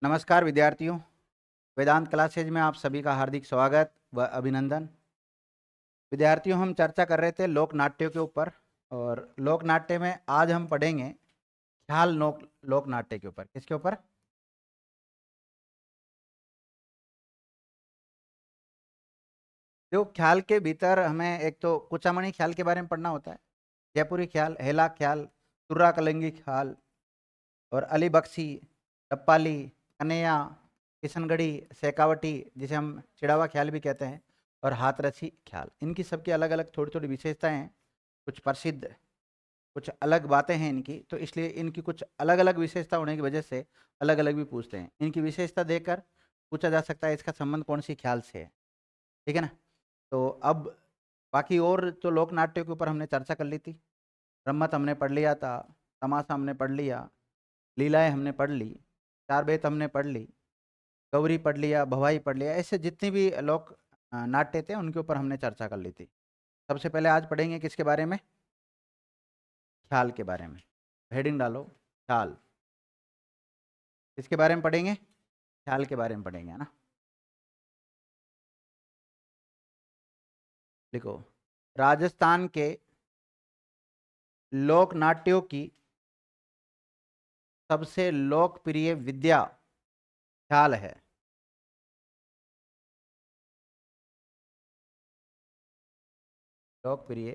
नमस्कार विद्यार्थियों, वेदांत क्लासेज में आप सभी का हार्दिक स्वागत व अभिनंदन। विद्यार्थियों, हम चर्चा कर रहे थे लोक नाट्यों के ऊपर और लोक नाट्य में आज हम पढ़ेंगे ख्याल लोक नाट्य के ऊपर। किसके ऊपर? जो ख्याल के भीतर हमें एक तो कुचामणी ख्याल के बारे में पढ़ना होता है, जयपुरी ख्याल, हेला ख्याल, तुर्रा कलंगी ख्याल और अली बख्शी, टप्पाली, कन्हैया, किशनगढ़ी, शेखावटी, जिसे हम चिड़ावा ख्याल भी कहते हैं, और हाथरसी ख्याल। इनकी सबकी अलग अलग थोड़ी थोड़ी विशेषताएं हैं, कुछ प्रसिद्ध, कुछ अलग बातें हैं इनकी, तो इसलिए इनकी कुछ अलग अलग विशेषता होने की वजह से अलग अलग भी पूछते हैं। इनकी विशेषता देखकर पूछा जा सकता है इसका संबंध कौन सी ख्याल से है। ठीक है ना? तो अब बाकी और तो लोक नाट्यों के ऊपर हमने चर्चा कर ली थी। ब्रह्मत हमने पढ़ लिया था, तमाशा हमने पढ़ लिया, लीलाएं हमने पढ़ ली, चार बेत हमने पढ़ ली, गौरी पढ़ लिया, भवाई पढ़ लिया। ऐसे जितने भी लोक नाट्य थे उनके ऊपर हमने चर्चा कर ली थी। सबसे पहले आज पढ़ेंगे किसके बारे में? ख्याल के बारे में। हेडिंग डालो, ख्याल। किसके बारे में पढ़ेंगे? ख्याल के बारे में पढ़ेंगे, है ना? लिखो, राजस्थान के लोक नाट्यों की सबसे लोकप्रिय विद्या ख्याल है। लोकप्रिय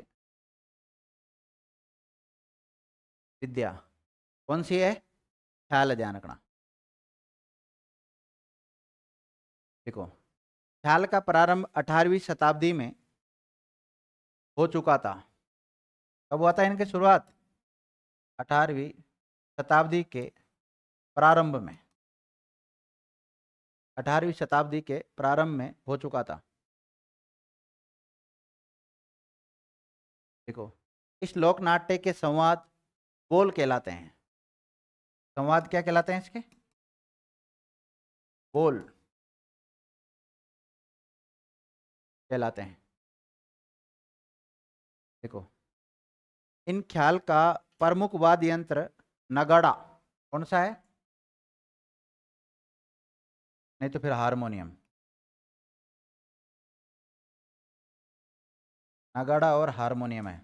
विद्या कौन सी है? ख्याल है, ध्यान रखना। देखो, ख्याल का प्रारंभ 18वीं शताब्दी में हो चुका था। कब हुआ था इनकी शुरुआत? 18वीं शताब्दी के प्रारंभ में। 18वीं शताब्दी के प्रारंभ में हो चुका था। देखो, इस लोक नाट्य के संवाद बोल कहलाते हैं। संवाद क्या कहलाते हैं इसके? बोल कहलाते हैं। देखो, इन ख्याल का प्रमुख वाद्य यंत्र नगाड़ा कौन सा है? नहीं तो फिर हारमोनियम। नगाड़ा और हारमोनियम है।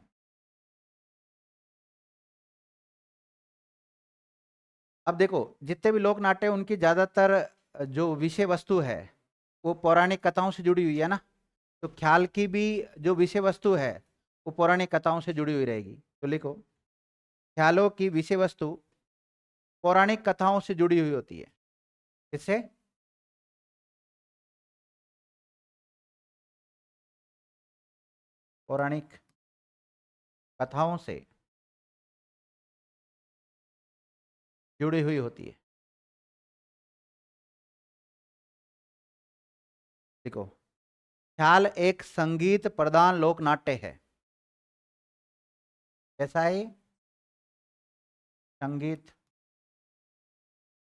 अब देखो, जितने भी लोक नाट्य हैं, उनकी ज्यादातर जो विषय वस्तु है वो पौराणिक कथाओं से जुड़ी हुई है ना। तो ख्याल की भी जो विषय वस्तु है वो पौराणिक कथाओं से जुड़ी हुई रहेगी। तो लिखो, ख्यालों की विषय वस्तु पौराणिक कथाओं से जुड़ी हुई होती है। किससे? पौराणिक कथाओं से जुड़ी हुई होती है। देखो, ख्याल एक संगीत प्रधान लोक नाट्य है। कैसा है ये? संगीत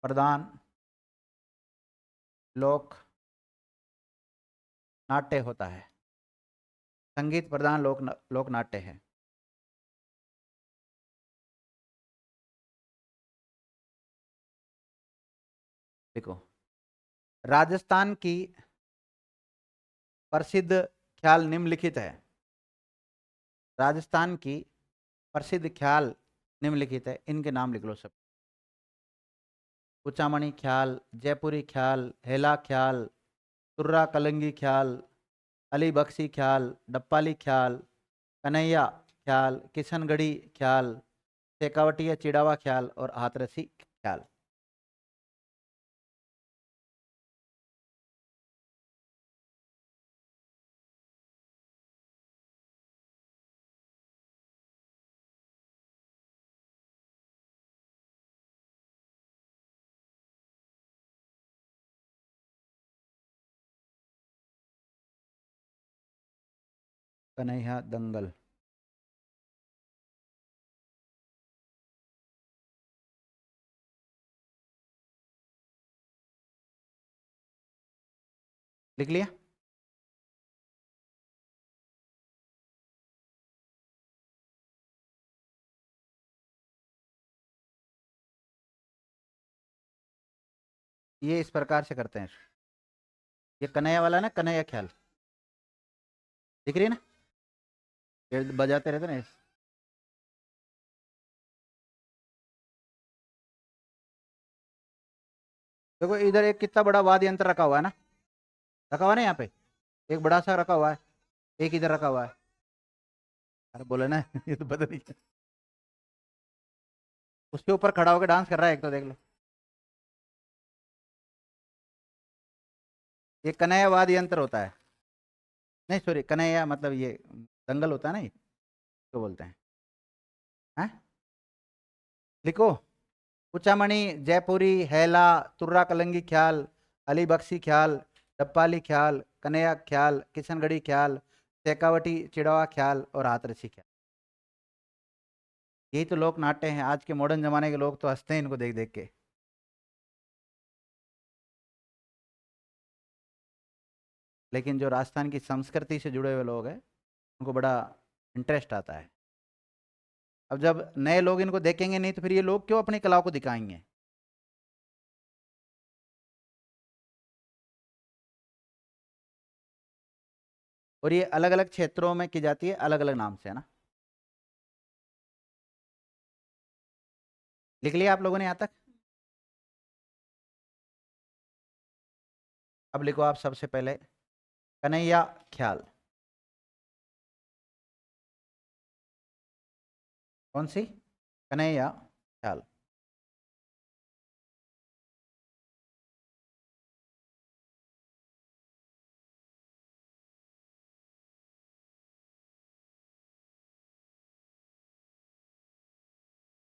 प्रधान लोक नाट्य होता है। संगीत प्रधान लोक नाट्य है। देखो, राजस्थान की प्रसिद्ध ख्याल निम्नलिखित है। राजस्थान की प्रसिद्ध ख्याल निम्नलिखित है, इनके नाम लिख लो सब। कुचामणी ख्याल, जयपुरी ख्याल, हेला ख्याल, तुर्रा कलंगी ख्याल, अली बख्शी ख्याल, डप्पाली ख्याल, कन्हैया ख्याल, किशनगढ़ी ख्याल, शेखावटिया चिड़ावा ख्याल और हाथरसी ख्याल। कन्हैया दंगल। लिख लिया? ये इस प्रकार से करते हैं। ये कन्हैया वाला ना, कन्हैया ख्याल दिख रही है ना, ये बजाते रहते ना। देखो इधर एक कितना बड़ा वाद्य यंत्र रखा हुआ है ना, रखा हुआ है ना यहाँ पे, एक बड़ा सा रखा हुआ है, एक इधर रखा हुआ है। अरे बोले ना ये तो पता नहीं, उसके ऊपर खड़ा होकर डांस कर रहा है एक, तो देख लो। ये कन्हैया वाद्य यंत्र होता है। नहीं सॉरी, कन्हैया मतलब ये दंगल होता है ना, ये तो बोलते हैं। हैं, लिखो। कुचामणि, जयपुरी, हैला, तुर्रा कलंगी ख्याल, अली बख्शी ख्याल, डप्पाली ख्याल, कन्हैया ख्याल, किशनगढ़ी ख्याल, शेखावटी चिड़वा ख्याल और हाथरसी ख्याल। यही तो लोक नाट्य हैं। आज के मॉडर्न जमाने के लोग तो हंसते हैं इनको देख देख के, लेकिन जो राजस्थान की संस्कृति से जुड़े हुए लोग हैं उनको बड़ा इंटरेस्ट आता है। अब जब नए लोग इनको देखेंगे नहीं तो फिर ये लोग क्यों अपनी कला को दिखाएंगे। और ये अलग अलग क्षेत्रों में की जाती है, अलग अलग नाम से, है ना। लिख लिया आप लोगों ने यहाँ तक। अब लिखो आप सबसे पहले कन्हैया ख्याल। कौन सी? कन्हैया ख्याल।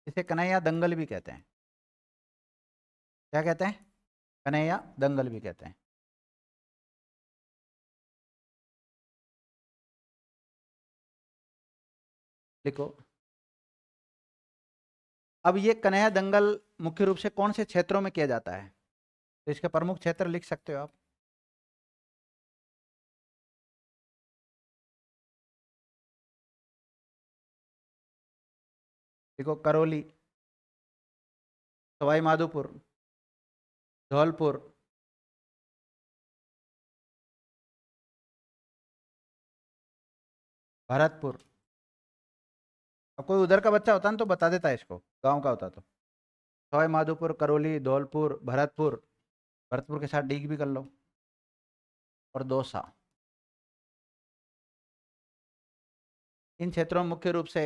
इसे कन्हैया दंगल भी कहते हैं। क्या कहते हैं? कन्हैया दंगल भी कहते हैं। लिखो। अब ये कन्हैया दंगल मुख्य रूप से कौन से क्षेत्रों में किया जाता है, तो इसके प्रमुख क्षेत्र लिख सकते हो आप। देखो, करौली, सवाई माधोपुर, धौलपुर, भरतपुर। अब कोई उधर का बच्चा होता ना तो बता देता है इसको, गांव का होता तो। सवाई माधोपुर, करौली, धौलपुर, भरतपुर, भरतपुर के साथ डीग भी कर लो, और दौसा। इन क्षेत्रों में मुख्य रूप से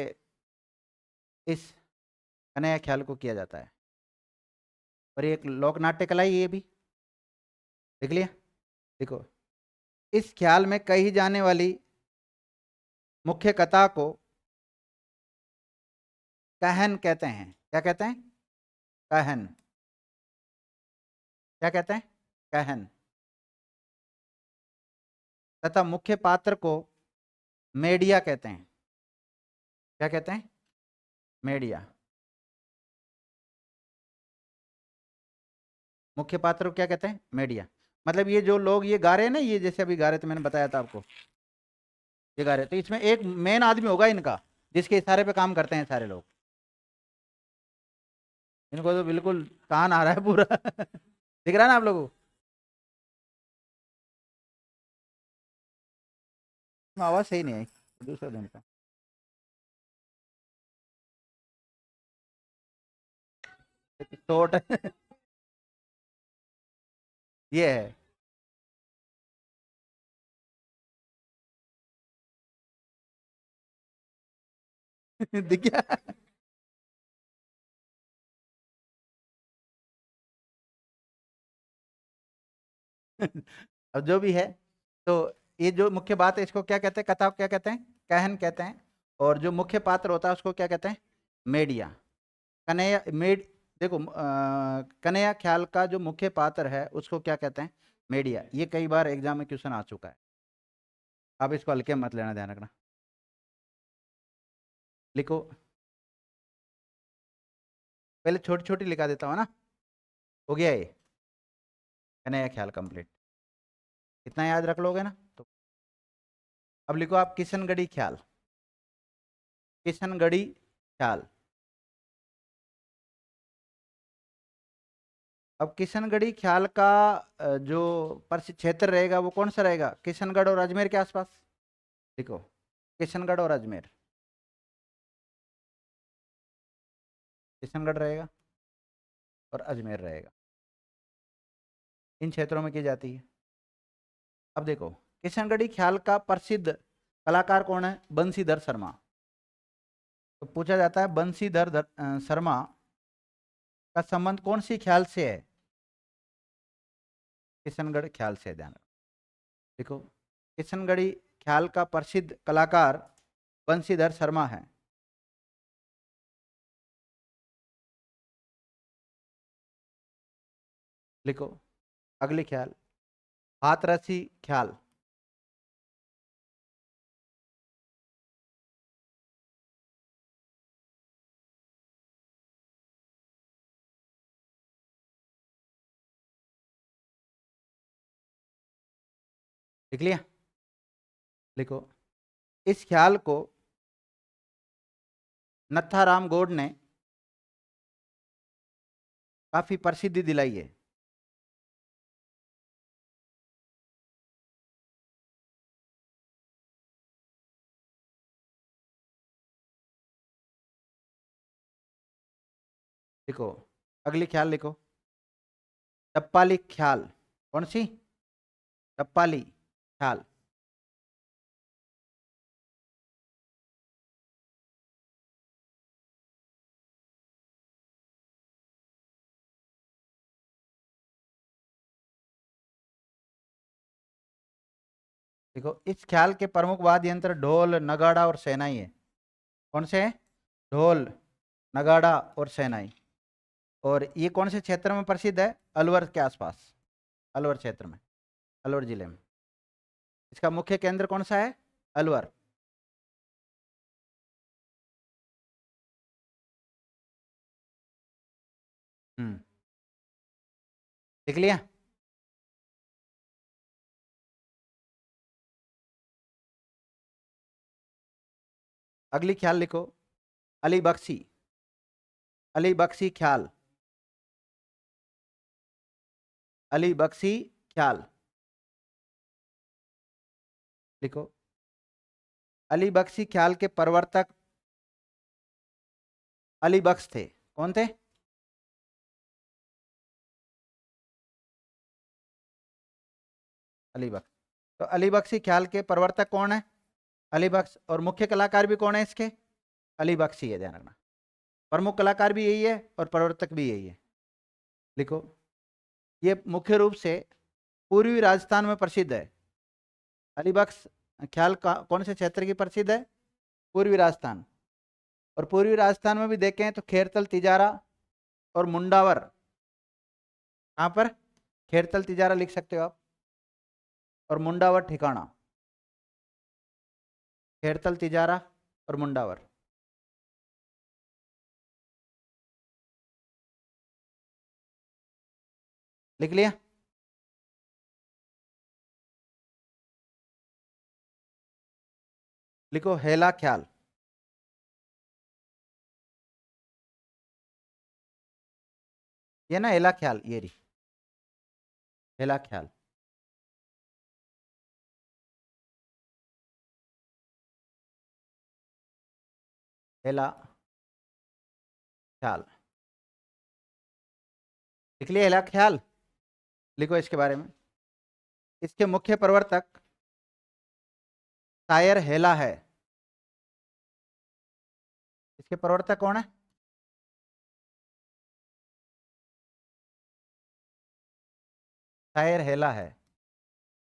इस कन्हैया ख्याल को किया जाता है। और ये एक लोक नाट्य कला ही है ये भी। देख लिया। देखो, इस ख्याल में कही जाने वाली मुख्य कथा को कहन कहते हैं। क्या कहते हैं? कहन। क्या कहते हैं? कहन। तथा मुख्य पात्र को मेडिया कहते हैं। क्या कहते हैं? मेडिया। मुख्य पात्र को क्या कहते हैं? मेडिया। मतलब ये जो लोग ये गा रहे हैं ना, ये जैसे अभी गा रहे थे, मैंने बताया था आपको, ये गा रहे, तो इसमें एक मेन आदमी होगा इनका, जिसके इशारे पे काम करते हैं सारे लोग। इनको तो बिल्कुल कान आ रहा है पूरा दिख रहा है ना आप लोगों को? आवाज सही नहीं आई दूसरा दिन का। शॉर्ट ये है दिख गया अब जो भी है, तो ये जो मुख्य बात है इसको क्या कहते हैं? कथा को क्या कहते हैं? कहन कहते हैं। और जो मुख्य पात्र होता है उसको क्या कहते हैं? मेडिया। कन्हैया मेड देखो, कन्हैया ख्याल का जो मुख्य पात्र है उसको क्या कहते हैं? मेडिया। ये कई बार एग्जाम में क्वेश्चन आ चुका है। आप इसको हल्के में मत लेना, ध्यान रखना। लिखो। पहले छोटी छोटी लिखा देता हूँ ना। हो गया ये कन्हैया ख्याल कंप्लीट। इतना याद रख लोगे ना तो। अब लिखो आप किशनगढ़ी ख्याल। किशनगढ़ी ख्याल। अब किशनगढ़ी ख्याल का जो प्रसिद्ध क्षेत्र रहेगा वो कौन सा रहेगा? किशनगढ़ और अजमेर के आसपास। देखो, किशनगढ़ और अजमेर, किशनगढ़ रहेगा और अजमेर रहेगा, इन क्षेत्रों में की जाती है। अब देखो, किशनगढ़ी ख्याल का प्रसिद्ध कलाकार कौन है? बंसीधर शर्मा। तो पूछा जाता है शर्मा का संबंध कौन सी ख्याल से है? किशनगढ़ ख्याल से। ध्यान रखो। देखो, किशनगढ़ी ख्याल का प्रसिद्ध कलाकार बंसीधर शर्मा है। लिखो, अगली ख्याल हाथरसी ख्याल। लिख लिया? लिखो, इस ख्याल को नत्थाराम गौड़ ने काफी प्रसिद्धि दिलाई है। लिखो, अगली ख्याल लिखो, टप्पाली ख्याल। कौन सी? टप्पाली ख्याल। देखो, इस ख्याल के प्रमुख वाद्य यंत्र ढोल, नगाड़ा और शहनाई है। कौन से हैं? ढोल, नगाड़ा और शहनाई। और ये कौन से क्षेत्र में प्रसिद्ध है? अलवर के आसपास, अलवर क्षेत्र में, अलवर जिले में। इसका मुख्य केंद्र कौन सा है? अलवर। हम्म, लिख लिया? अगली ख्याल लिखो, अली बख्शी। अली बख्शी ख्याल। अली बख्शी ख्याल। लिखो, अली बख्शी ख्याल के प्रवर्तक अली बख्श थे। कौन थे? अली बख्श। तो अली बख्शी ख्याल के प्रवर्तक कौन है? अली बख्श। और मुख्य कलाकार भी कौन है इसके? अली बख्शी है, ध्यान रखना। प्रमुख कलाकार भी यही है और प्रवर्तक भी यही है। लिखो, ये मुख्य रूप से पूर्वी राजस्थान में प्रसिद्ध है। अली बख्श ख्याल का कौन से क्षेत्र की प्रसिद्ध है? पूर्वी राजस्थान। और पूर्वी राजस्थान में भी देखें तो खेरतल, तिजारा और मुंडावर। कहाँ पर? खेरतल तिजारा लिख सकते हो आप, और मुंडावर ठिकाना। खेरतल तिजारा और मुंडावर। लिख लिया? लिखो, हेला ख्याल। ये ना हेला ख्याल, ये रही हेला ख्याल। हेला ख्याल। लिख लिया हेला ख्याल? लिखो इसके बारे में, इसके मुख्य प्रवर्तक शायर हेला है। इसके प्रवर्तक कौन है? शायर हेला है,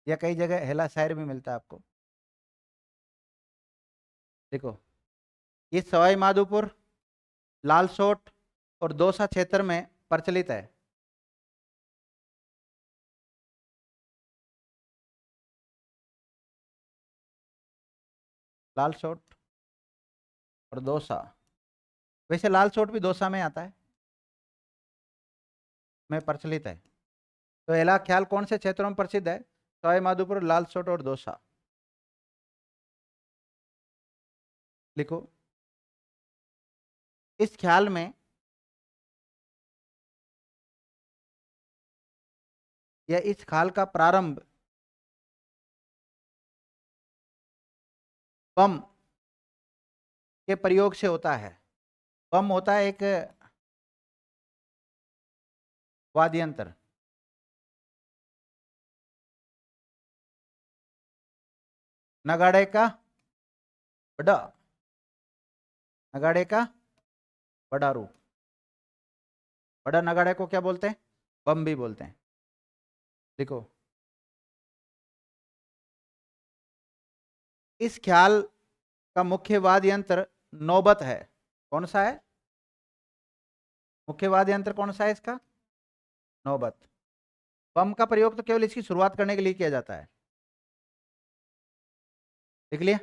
या कई जगह हेला शायर भी मिलता है आपको। देखो, ये सवाई माधोपुर, लालसोट और दौसा क्षेत्र में प्रचलित है। लालसोट और दौसा। वैसे लालसोट भी दौसा में आता है, में प्रचलित है। तो हेला ख्याल कौन से क्षेत्रों में प्रसिद्ध है? सवाई माधोपुर, लालसोट और दौसा। लिखो, इस ख्याल में या इस ख्याल का प्रारंभ बम के प्रयोग से होता है। बम होता है एक वाद्य यंत्र। नगाड़े का बड़ा, नगाड़े का बड़ा रूप। बड़ा नगाड़े को क्या बोलते हैं? बम भी बोलते हैं। देखो, इस ख्याल का मुख्य वाद्य यंत्र नौबत है। कौन सा है मुख्य वाद्य यंत्र? कौन सा है इसका? नौबत। बम का प्रयोग तो केवल इसकी शुरुआत करने के लिए किया जाता है। देख लिया।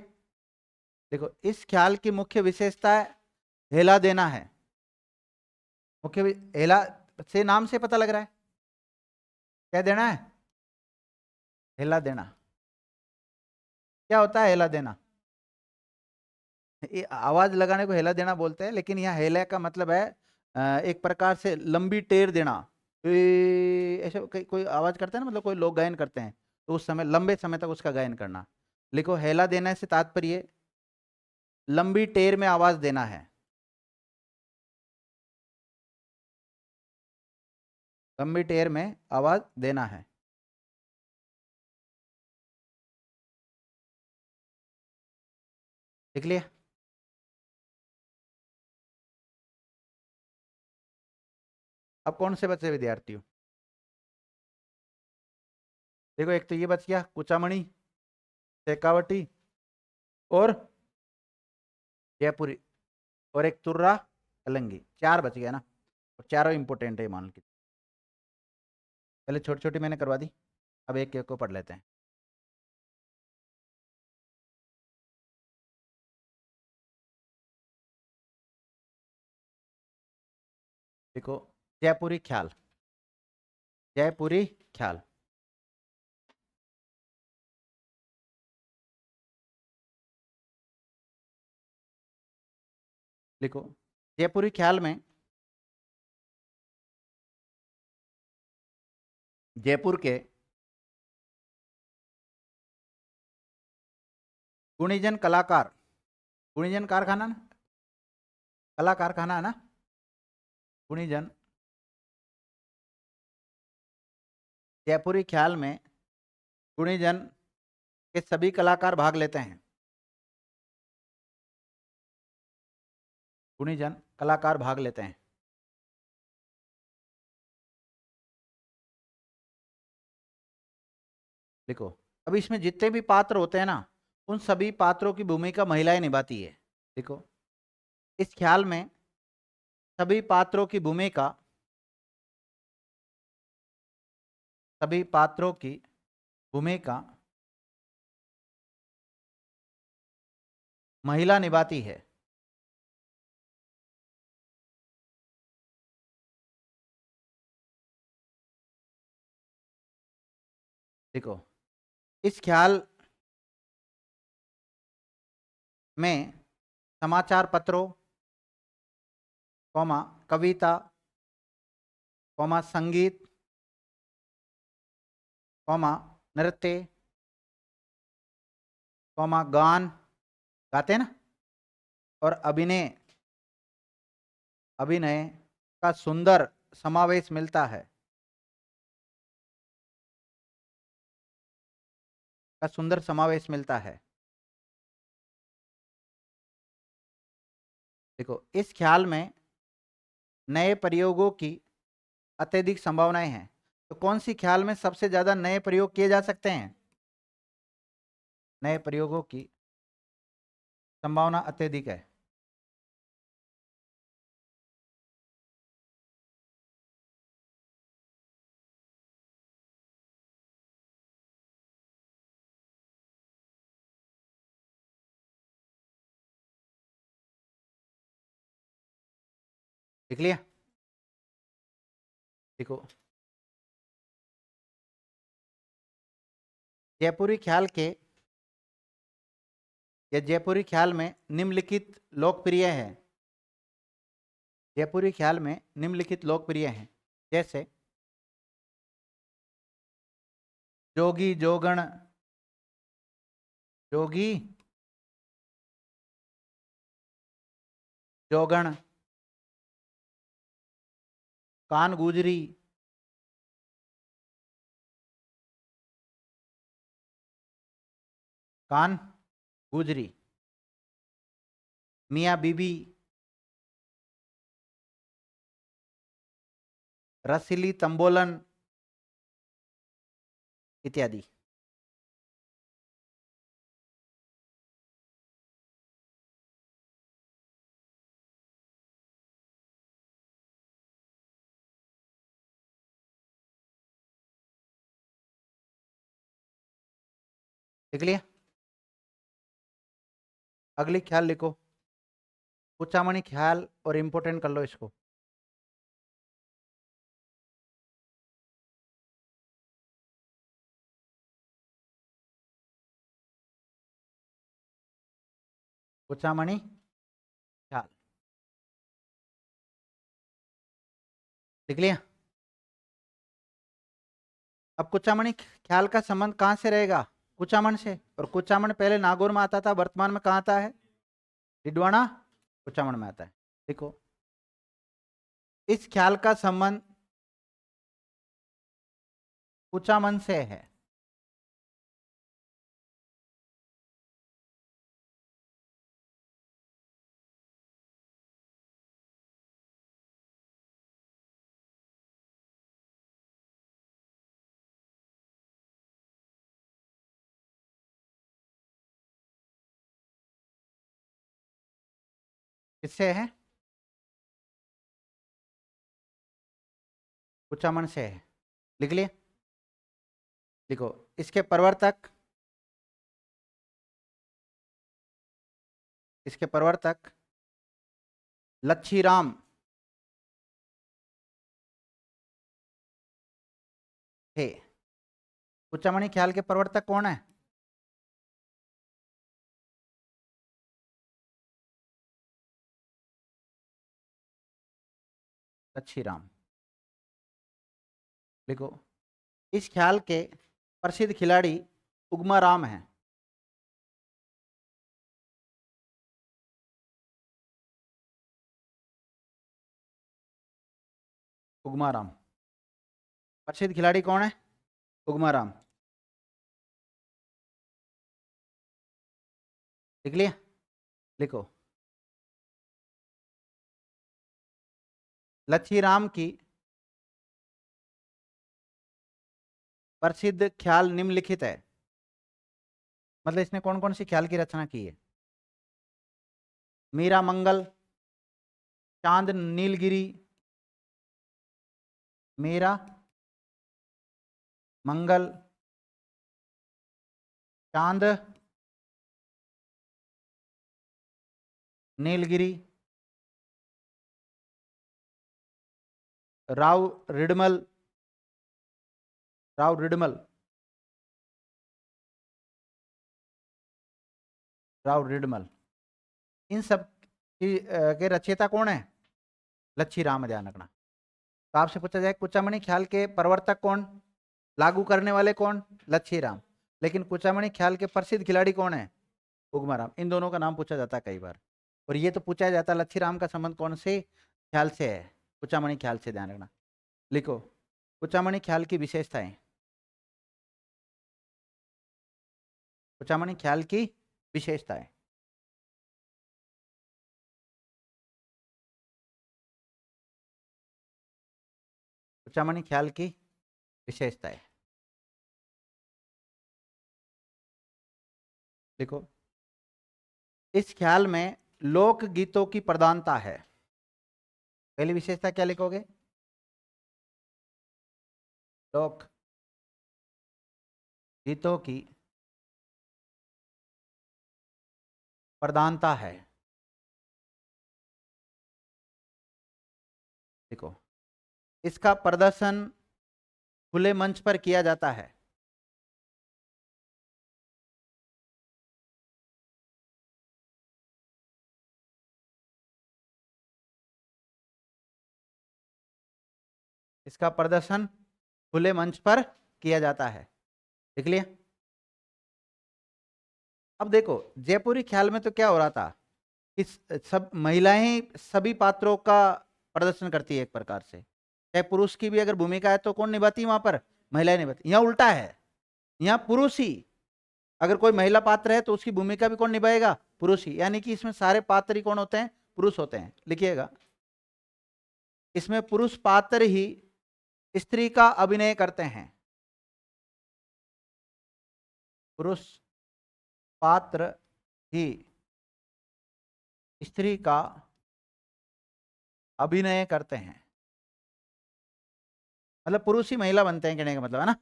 देखो, इस ख्याल की मुख्य विशेषता हेला देना है। हेला से नाम से पता लग रहा है क्या देना है? हेला देना। क्या होता है हेला देना? ये आवाज लगाने को हेला देना बोलते हैं, लेकिन यहाँ हेला का मतलब है एक प्रकार से लंबी टेर देना। ऐसे कोई आवाज करता है ना, मतलब कोई लोग गायन करते हैं तो उस समय लंबे समय तक उसका गायन करना। लिखो, हेला देने से तात्पर्य लंबी टेर में आवाज देना है। लंबी टेर में आवाज देना है। लिख लिया। अब कौन से बचे विद्यार्थियों? देखो, एक तो ये बच गया कुचामणि, शेखावटी और जयपुरी, और एक तुर्रा कलंगी। चार बच गया ना, और चारों इंपोर्टेंट है मान के। पहले छोटी छोटी मैंने करवा दी, अब एक एक को पढ़ लेते हैं। देखो, जयपुरी ख्याल, जयपुरी ख्याल। लिखो, जयपुरी ख्याल में जयपुर के गुणीजन कलाकार, गुणीजन कारखाना ना, कला कारखाना है ना, गुणीजन। जयपुरी ख्याल में गुणीजन के सभी कलाकार भाग लेते हैं। गुणीजन कलाकार भाग लेते हैं। देखो, अब इसमें जितने भी पात्र होते हैं ना, उन सभी पात्रों की भूमिका महिलाएं निभाती है। देखो, इस ख्याल में सभी पात्रों की भूमिका, सभी पात्रों की भूमिका महिला निभाती है। देखो, इस ख्याल में समाचार पत्रों, कौमा कविता, कौमा संगीत, कौमा नृत्य, कौमा गान, गाते हैं ना, और अभिनय, अभिनय का सुंदर समावेश मिलता है, का सुंदर समावेश मिलता है। देखो, इस ख्याल में नए प्रयोगों की अत्यधिक संभावनाएं हैं। तो कौन सी ख्याल में सबसे ज्यादा नए प्रयोग किए जा सकते हैं? नए प्रयोगों की संभावना अत्यधिक है। लिख लिया। देखो, जयपुरी ख्याल के या जयपुरी ख्याल में निम्नलिखित लोकप्रिय है। जयपुरी ख्याल में निम्नलिखित लोकप्रिय हैं, जैसे जोगी जोगण, जोगी जोगण, कान गुजरी, कान गुजरी, मियाँ बीबी, रसीली तंबोलन इत्यादि। लिख लिया? अगली ख्याल लिखो, कुचामणी ख्याल, और इंपोर्टेंट कर लो इसको। कुचामणी ख्याल लिख लिया? अब कुचामणी ख्याल का संबंध कहां से रहेगा? कुचामन से। और कुचामन पहले नागौर में आता था, वर्तमान में कहां आता है? डिडवाना कुचामन में आता है। देखो, इस ख्याल का संबंध कुचामन से है। किससे है? कुचामन से है। लिख लिया? लिखो, इसके प्रवर्तक, इसके प्रवर्तक लच्छीराम थे। कुचामणी ख्याल के प्रवर्तक कौन है? लच्छीराम। लिखो, इस ख्याल के प्रसिद्ध खिलाड़ी उगमाराम हैं। उगमाराम प्रसिद्ध खिलाड़ी कौन है? उगमाराम। लिख लिया? लिखो, लच्छीराम की प्रसिद्ध ख्याल निम्नलिखित है। मतलब इसने कौन कौन सी ख्याल की रचना की है? मीरा मंगल, चांद नीलगिरी, मीरा मंगल, चांद नीलगिरी, राव रिडमल, राव रिडमल, राव रिडमल, इन सब के रचयिता कौन है? लच्छीराम। ध्यान रखना। तो आपसे पूछा जाए कुचामणी ख्याल के प्रवर्तक कौन, लागू करने वाले कौन? लच्छीराम। लेकिन कुचामणी ख्याल के प्रसिद्ध खिलाड़ी कौन है? उगमाराम। इन दोनों का नाम पूछा जाता है कई बार। और ये तो पूछा जाता है लच्छीराम का संबंध कौन से ख्याल से है? कुचामणी ख्याल से। ध्यान रखना। लिखो, कुचामणी ख्याल की विशेषताएं, कुचामणी ख्याल की विशेषताएं। कुचामणी ख्याल की विशेषताएं देखो, इस ख्याल में लोक गीतों की प्रधानता है। पहली विशेषता क्या लिखोगे? लोक गीतों की प्रधानता है। देखो, इसका प्रदर्शन खुले मंच पर किया जाता है। इसका प्रदर्शन खुले मंच पर किया जाता है। देख लिया। अब देखो जयपुरी ख्याल में तो क्या हो रहा था कि सब महिलाएं सभी पात्रों का प्रदर्शन करती है एक प्रकार से, चाहे पुरुष की भी अगर भूमिका है तो कौन निभाती है वहां पर, महिलाएं निभाती। यहाँ उल्टा है, यहाँ पुरुष ही, अगर कोई महिला पात्र है तो उसकी भूमिका भी कौन निभाएगा, पुरुष ही। यानी कि इसमें सारे पात्र ही कौन होते हैं, पुरुष होते हैं। लिखिएगा, इसमें पुरुष पात्र ही स्त्री का अभिनय करते हैं, पुरुष पात्र ही स्त्री का अभिनय करते हैं, मतलब पुरुष ही महिला बनते हैं कहने का मतलब है ना।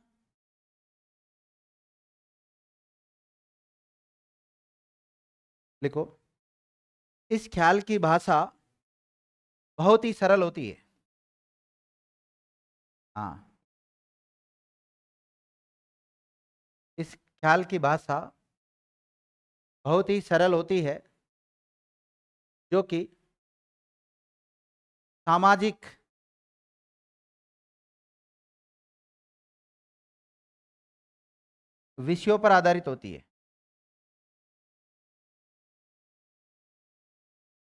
लिखो, इस ख्याल की भाषा बहुत ही सरल होती है। हाँ, इस ख्याल की भाषा बहुत ही सरल होती है, जो कि सामाजिक विषयों पर आधारित होती है,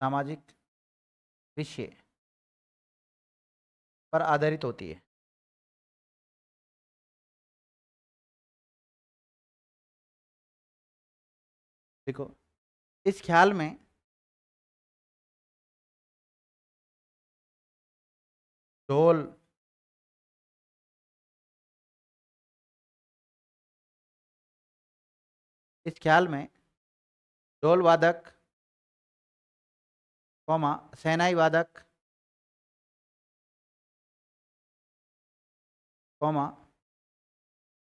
सामाजिक विषय पर आधारित होती है। देखो, इस ख्याल में ढोल, इस ख्याल में ढोल वादक, कौमा शहनाई वादक, कौमा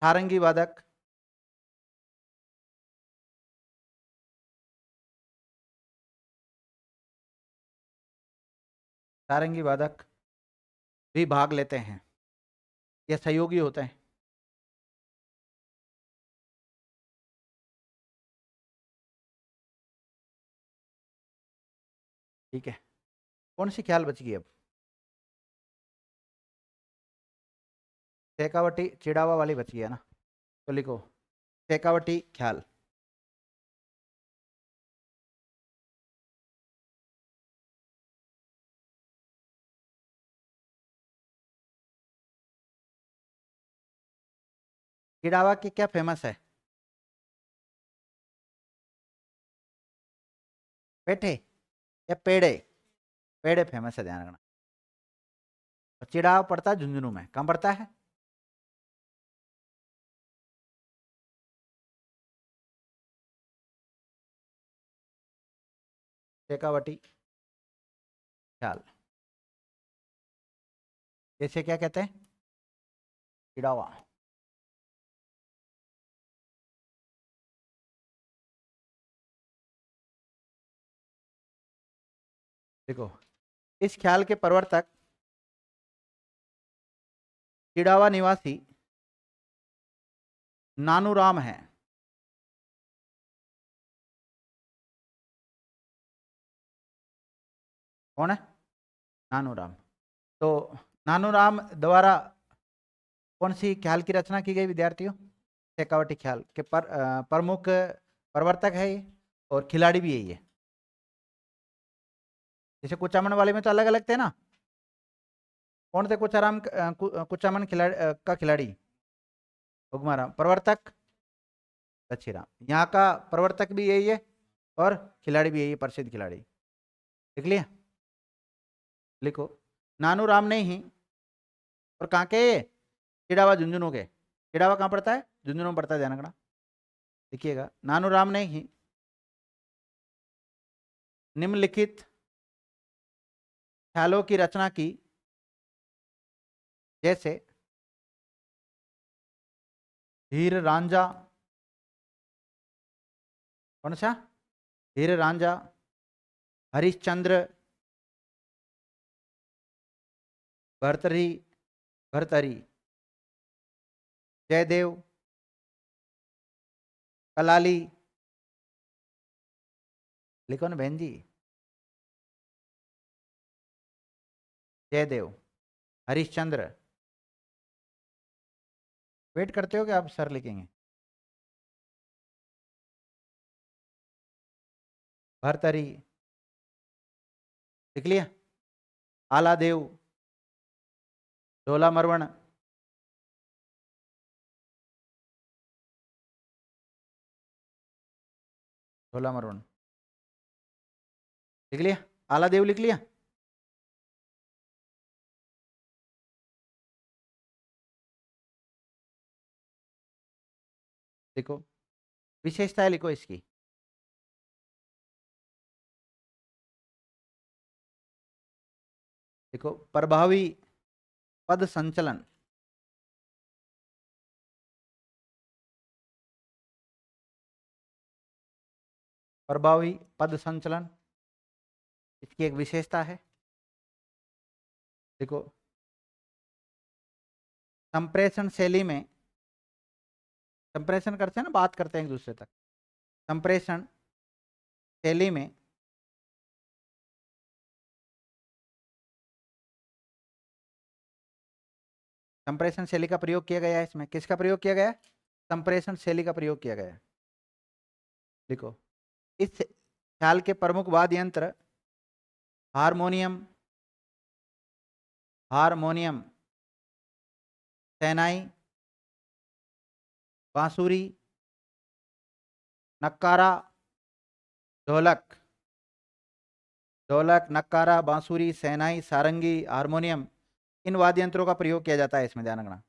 सारंगी वादक, सारंगी वादक भी भाग लेते हैं, यह सहयोगी होते हैं। ठीक है, कौन सी ख्याल बच गई अब, शेखावटी चिड़ावा वाली बच गई है ना। तो लिखो शेखावटी ख्याल। चिड़ावा की क्या फेमस है, पेठे या पेड़े, पेड़े फेमस है, ध्यान रखना। और चिड़ावा पड़ता है झुंझुनू में, कहाँ पड़ता है, शेखावटी ख्याल। इसे क्या कहते हैं, चिड़ावा। देखो, इस ख्याल के प्रवर्तक चिड़ावा निवासी नानूराम है। कौन है, नानूराम। तो नानूराम द्वारा कौन सी ख्याल की रचना की गई विद्यार्थियों, शेखावटी ख्याल के प्रमुख प्रवर्तक है ये, और खिलाड़ी भी है ये। जैसे कुचामन वाले में तो अलग अलग थे ना, कौन थे कुचामन खिलाड़ी का खिलाड़ी, उगमाराम। प्रवर्तक दक्षीराम, यहाँ का प्रवर्तक भी यही है और खिलाड़ी भी यही है, प्रसिद्ध खिलाड़ी। देख लिया, लिखो नानू राम ने ही, और कहाँ के ये, चिड़ावा झुंझुनू के। चिड़ावा कहाँ पड़ता है, झुंझुनू में पड़ता है, ध्यान रखना। देखिएगा, नानू राम ने ही निम्नलिखित ख्यालों की रचना की, जैसे हीर रांझा, कौन सा, हीर रांझा, हरिश्चंद्र, भर्तरी, भर्तरी, जयदेव, कलाली। लिखो ना बहन जी, जयदेव, हरिश्चंद्र, वेट करते हो कि आप सर लिखेंगे? भरतरी लिख लिया। आला देव, ढोला मरवण, ढोला मरवण लिख लिया। आला देव लिख लिया। देखो विशेषताएं लिखो इसकी। देखो प्रभावी पद संचलन, प्रभावी पद संचलन इसकी एक विशेषता है। देखो संप्रेषण शैली में, संप्रेषण करते हैं ना, बात करते हैं एक दूसरे तक। संप्रेषण शैली में संप्रेषण शैली का प्रयोग किया गया है। इसमें किसका प्रयोग किया गया है? संप्रेषण शैली का प्रयोग किया गया है। देखो इस ख्याल के प्रमुख वाद्य यंत्र हारमोनियम, हारमोनियम, शहनाई, बांसुरी, नक्कारा, ढोलक, ढोलक, नक्कारा, बांसुरी, शहनाई, सारंगी, हारमोनियम, इन वाद्य यंत्रों का प्रयोग किया जाता है इसमें, ध्यान रखना।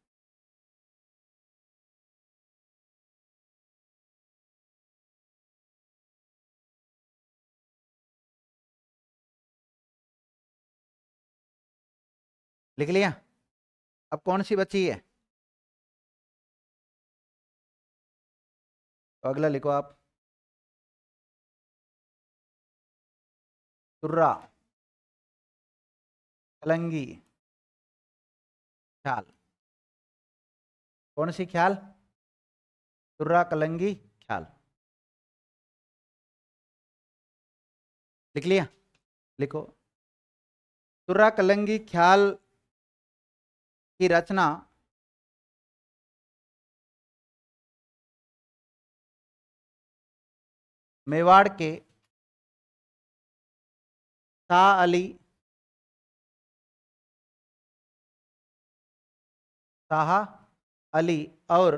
लिख लिया। अब कौन सी बची है? तो अगला लिखो आप। तुर्रा, कलंगी, ख्याल। कौन सी ख्याल? तुर्रा, कलंगी, ख्याल। लिख लिया। लिखो तुर्रा कलंगी ख्याल की रचना मेवाड़ के शाह अली, शाह अली और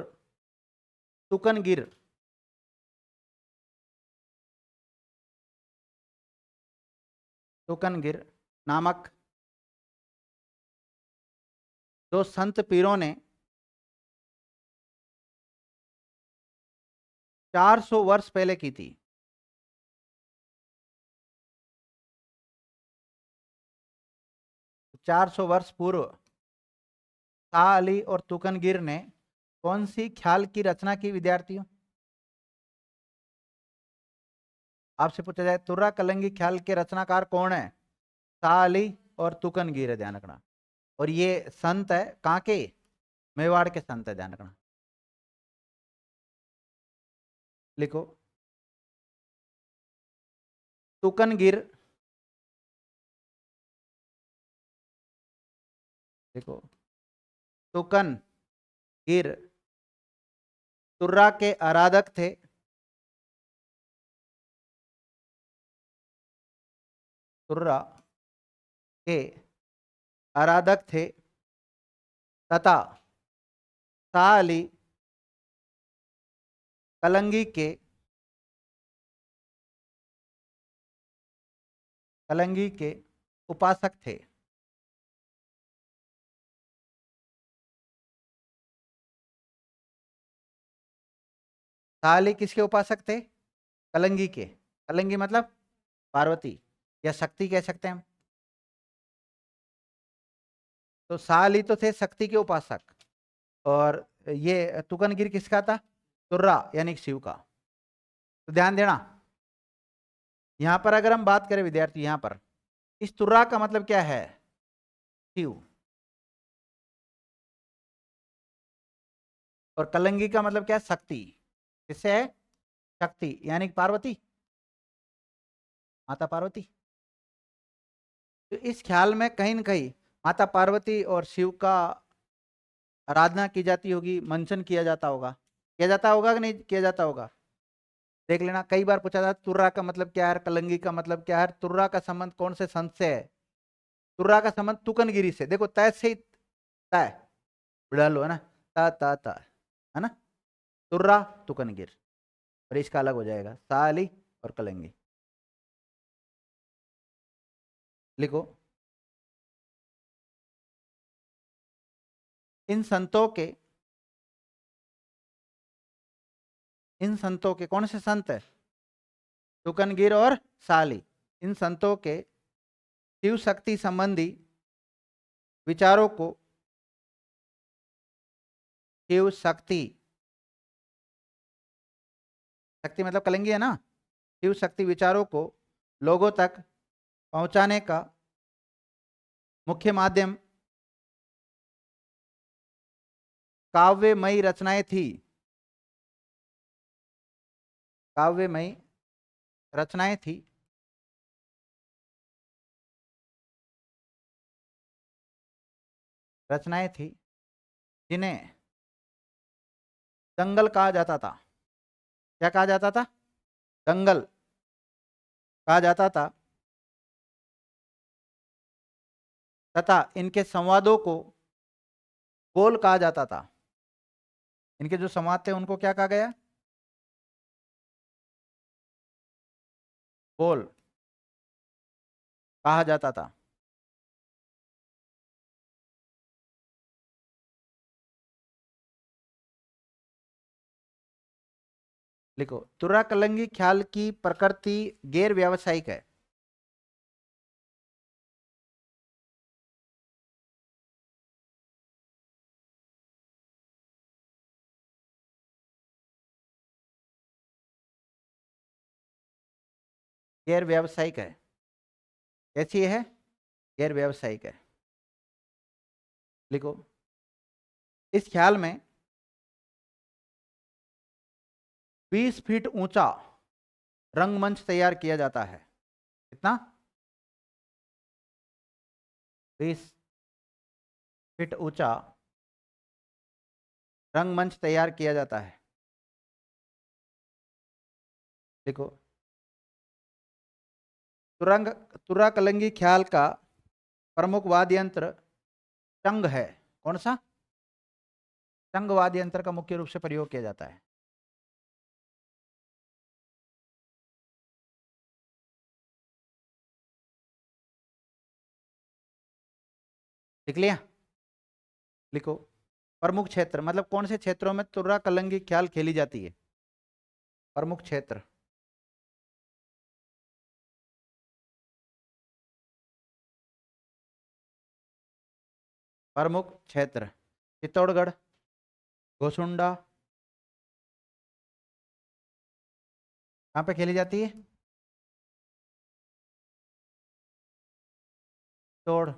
तुकनगिर, तुकनगिर नामक दो संत पीरों ने 400 वर्ष पहले की थी। 400 वर्ष पूर्व शाह अली और तुकनगिर ने कौन सी ख्याल की रचना की विद्यार्थियों? आपसे पूछा जाए तुर्रा कलंगी ख्याल के रचनाकार कौन है? शाह अली और तुकनगिर है, ध्यान रखना। और ये संत है कहाँ के? मेवाड़ के संत है, ध्यान रखना। लिखो तुकनगिर, देखो तुकन गिर तुर्रा के आराधक थे। तुर्रा के आराधक थे तथा शाह अली कलंगी के, कलंगी के उपासक थे। शाह अली किसके उपासक थे? कलंगी के। कलंगी मतलब पार्वती या शक्ति कह सकते हैं हम। तो शाह अली तो थे शक्ति के उपासक, और ये तुकनगिर किसका था? तुर्रा यानी शिव का। तो ध्यान देना, यहां पर अगर हम बात करें विद्यार्थी, यहां पर इस तुर्रा का मतलब क्या है? शिव। और कलंगी का मतलब क्या है? शक्ति। किससे है? शक्ति यानी पार्वती, माता पार्वती। तो इस ख्याल में कहीं न कहीं माता पार्वती और शिव का आराधना की जाती होगी, मंचन किया जाता होगा। किया जाता होगा कि नहीं किया जाता होगा? देख लेना, कई बार पूछा जाता है तुर्रा का मतलब क्या है, कलंगी का मतलब क्या है, तुर्रा का संबंध कौन से संत से है? तुर्रा का संबंध तुकनगिरी से। देखो तय से ही तय डालो है ना, ता ता ता, है ना, तुर्रा तुकनगिर, और इसका अलग हो जाएगा साली और कलंगी। लिखो, इन संतों के, इन संतों के कौन से संत है? तुकनगिर और साली। इन संतों के शिव शक्ति संबंधी विचारों को, शिव शक्ति, शक्ति मतलब कलंगी है ना, शिव शक्ति विचारों को लोगों तक पहुंचाने का मुख्य माध्यम काव्यमयी रचनाएं थी। काव्यमयी रचनाएं थी, रचनाएं थी जिन्हें दंगल कहा जाता था। क्या कहा जाता था? दंगल कहा जाता था। तथा इनके संवादों को बोल कहा जाता था। इनके जो संवाद थे उनको क्या कहा गया? बोल कहा जाता था। लिखो, तुर्रा कलंगी ख्याल की प्रकृति गैर व्यावसायिक है। गैर व्यावसायिक है। कैसी है? गैर व्यावसायिक है। लिखो, इस ख्याल में 20 फीट ऊंचा रंगमंच तैयार किया जाता है। कितना? 20 फीट ऊंचा रंगमंच तैयार किया जाता है। देखो, तुरंग तुर्रा कलंगी ख्याल का प्रमुख वाद्य यंत्र चंग है। कौन सा? चंग वाद्य यंत्र का मुख्य रूप से प्रयोग किया जाता है। लिख लिया? लिखो, प्रमुख क्षेत्र मतलब कौन से क्षेत्रों में तुर्रा कलंगी ख्याल खेली जाती है? प्रमुख क्षेत्र, प्रमुख क्षेत्र चित्तौड़गढ़, गोसुंडा, कहाँ पे खेली जाती है? तोड़,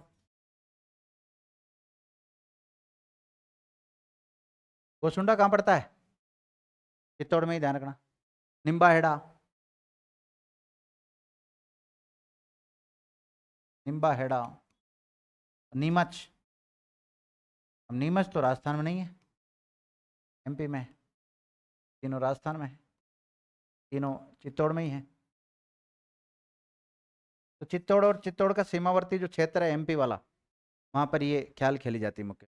गोसुंडा कहाँ पड़ता है? चित्तौड़ में ही, ध्यान रखना। निम्बाहेड़ा, निम्बाहेड़ा, नीमच। अब नीमच तो राजस्थान में नहीं है, एमपी में है। तीनों राजस्थान में है, तीनों चित्तौड़ में ही है। तो चित्तौड़ और चित्तौड़ का सीमावर्ती जो क्षेत्र है एमपी वाला, वहां पर ये ख्याल खेली जाती है मुख्य।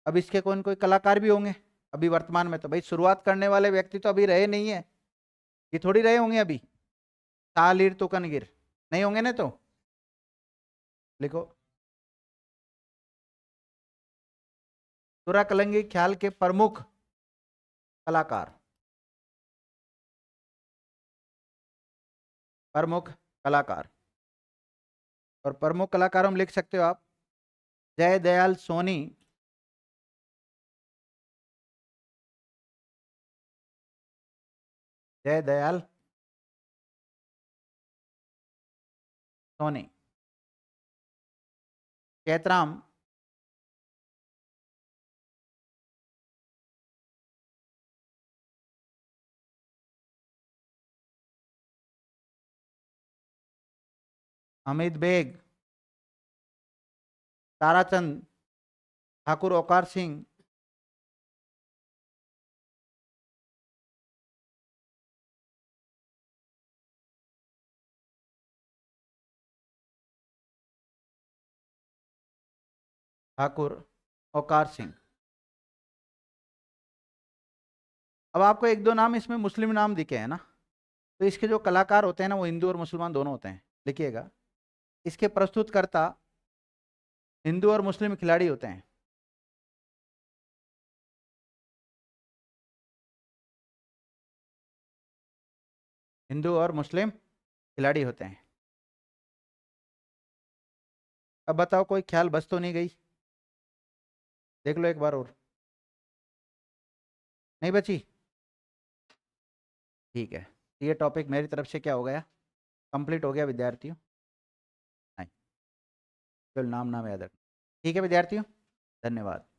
अब इसके कौन कोई कलाकार भी होंगे अभी वर्तमान में? तो भाई शुरुआत करने वाले व्यक्ति तो अभी रहे नहीं है, ये थोड़ी रहे होंगे अभी। तालीर तुकनगिर नहीं होंगे ना? तो लिखो, तुर्रा कलंगी ख्याल के प्रमुख कलाकार, प्रमुख कलाकार, और प्रमुख कलाकारों में लिख सकते हो आप जय दयाल सोनी, जय दयाल सोनी, कैतराम हमीद बेग, ताराचंद ठाकुर ओकार सिंह, ठाकुर ओकार सिंह। अब आपको एक दो नाम इसमें मुस्लिम नाम दिखे हैं ना, तो इसके जो कलाकार होते हैं ना वो हिंदू और मुसलमान दोनों होते हैं, लिखिएगा। इसके प्रस्तुतकर्ता हिंदू और मुस्लिम खिलाड़ी होते हैं। हिंदू और मुस्लिम खिलाड़ी होते हैं। अब बताओ कोई ख्याल बस तो नहीं गई? देख लो एक बार और। नहीं बची? ठीक है, ये टॉपिक मेरी तरफ से क्या हो गया, कंप्लीट हो गया विद्यार्थियों। नहीं, केवल नाम नाम याद रखना। ठीक है विद्यार्थियों, धन्यवाद।